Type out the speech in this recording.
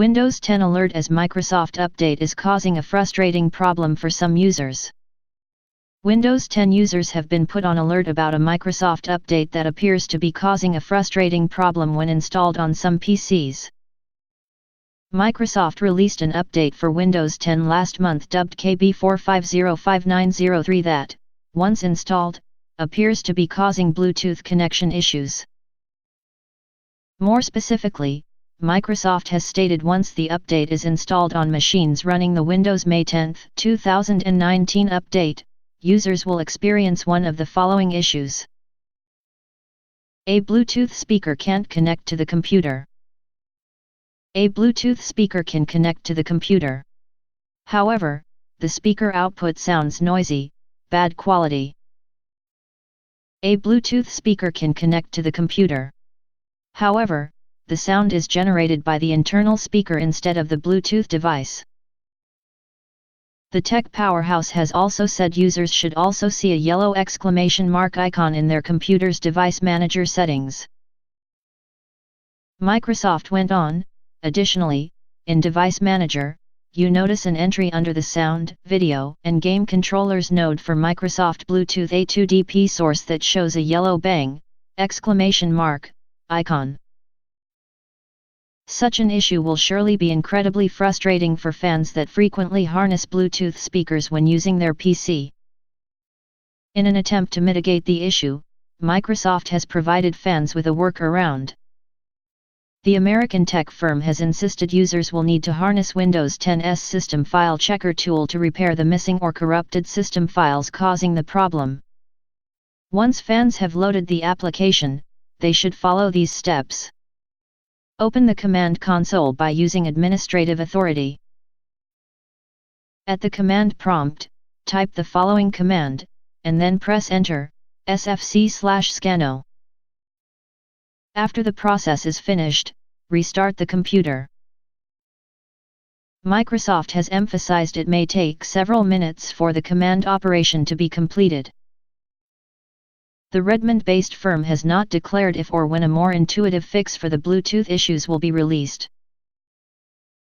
Windows 10 alert as Microsoft Update is causing a frustrating problem for some users. Windows 10 users have been put on alert about a Microsoft Update that appears to be causing a frustrating problem when installed on some PCs. Microsoft released an update for Windows 10 last month dubbed KB4505903 that, once installed, appears to be causing Bluetooth connection issues. More specifically, Microsoft has stated once the update is installed on machines running the Windows May 10, 2019 update, users will experience one of the following issues. A Bluetooth speaker can't connect to the computer. A Bluetooth speaker can connect to the computer. However, the speaker output sounds noisy, bad quality. A Bluetooth speaker can connect to the computer. However, the sound is generated by the internal speaker instead of the Bluetooth device. The tech powerhouse has also said users should also see a yellow exclamation mark icon in their computer's device manager settings. Microsoft went on, additionally, in Device Manager, you notice an entry under the Sound, Video, and Game Controllers node for Microsoft Bluetooth A2dp Source that shows a yellow bang! Icon. Such an issue will surely be incredibly frustrating for fans that frequently harness Bluetooth speakers when using their PC. In an attempt to mitigate the issue, Microsoft has provided fans with a workaround. The American tech firm has insisted users will need to harness Windows 10's System File Checker tool to repair the missing or corrupted system files causing the problem. Once fans have loaded the application, they should follow these steps. Open the command console by using Administrative Authority. At the command prompt, type the following command, and then press Enter, sfc/scannow. After the process is finished, restart the computer. Microsoft has emphasized it may take several minutes for the command operation to be completed. The Redmond-based firm has not declared if or when a more intuitive fix for the Bluetooth issues will be released.